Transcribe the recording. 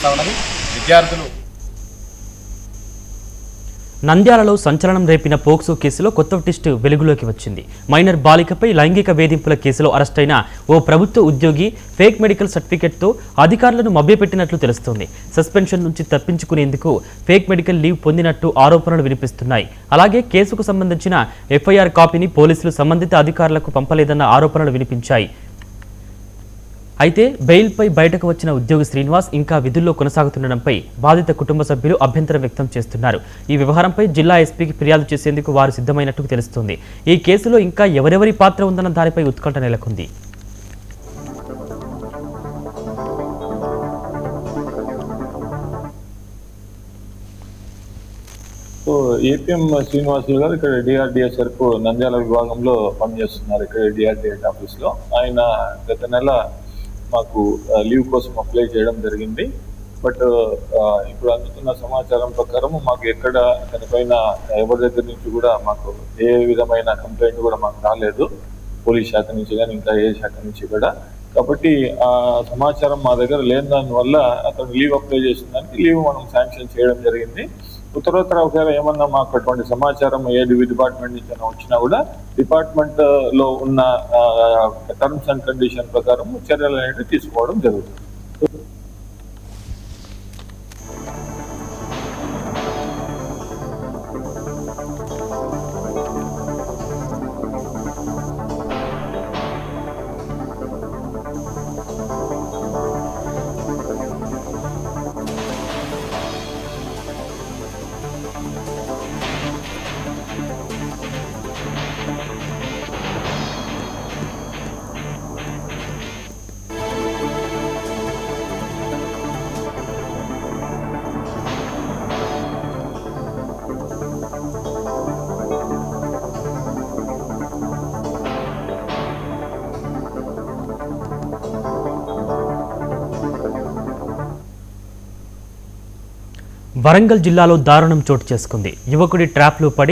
విద్యార్థులు నంద్యాలలో సంచలనం రేపిన పోక్సో కేసులో కొత్త ట్విస్ట్ వెలుగులోకి వచ్చింది. మైనర్ బాలికపై లైంగిక వేధింపుల కేసులో అరెస్టైన ఓ ప్రభుత్వ ఉద్యోగి ఫేక్ మెడికల్ సర్టిఫికెట్తో అధికారులను మభ్యపెట్టినట్లు తెలుస్తోంది. సస్పెన్షన్ నుంచి తప్పించుకునేందుకు ఫేక్ మెడికల్ లీవ్ పొందినట్టు ఆరోపణలు వినిపిస్తున్నాయి. అలాగే కేసుకు సంబంధించిన ఎఫ్ఐఆర్ కాపీని పోలీసులు సంబంధిత అధికారులకు పంపలేదన్న ఆరోపణలు వినిపించాయి. అయితే బెయిల్పై బయటకు వచ్చిన ఉద్యోగి శ్రీనివాస్ ఇంకా విధుల్లో కొనసాగుతుండడంపై బాధిత కుటుంబ సభ్యులు అభ్యంతరం వ్యక్తం చేస్తున్నారు. ఈ వ్యవహారంపై జిల్లా ఎస్పీకి ఫిర్యాదు చేసేందుకు వారు సిద్ధమైనట్టు తెలుస్తోంది. ఈ కేసులో ఇంకా ఎవరెవరి పాత్ర ఉందన్న దానిపై ఉత్కంఠ నెలకొంది. ఏపీఎం శ్రీనివాసులు గారు ఇక్కడ డిఆర్డిఎస్ వరకు నంద్యాల విభాగంలో పనిచేస్తున్నారు. ఇక్కడ డిఆర్డిఎస్ ఆఫీస్లో ఆయన గత నెల మాకు లీవ్ కోసం అప్లై చేయడం జరిగింది. బట్ ఇప్పుడు అందుతున్న సమాచారం ప్రకారం మాకు ఎక్కడ దానిపైన ఎవరి దగ్గర నుంచి కూడా మాకు ఏ విధమైన కంప్లైంట్ కూడా మాకు రాలేదు, పోలీస్ శాఖ నుంచి కానీ ఇంకా ఏ శాఖ నుంచి కూడా. కాబట్టి ఆ సమాచారం మా దగ్గర లేని దానివల్ల అతను లీవ్ అప్లై చేసిన దానికి లీవ్ మనం శాంక్షన్ చేయడం జరిగింది. ఉత్తరోత్తర ఒకవేళ ఏమన్నా మాకు అటువంటి సమాచారం ఏ డిపార్ట్మెంట్ నుంచి వచ్చినా కూడా డిపార్ట్మెంట్ లో ఉన్న టర్మ్స్ అండ్ కండిషన్ ప్రకారం చర్యలు అనేవి తీసుకోవడం జరుగుతుంది. వరంగల్ జిల్లాలో దారుణం చోటు చేసుకుంది. యువకుడి ట్రాప్లో పడి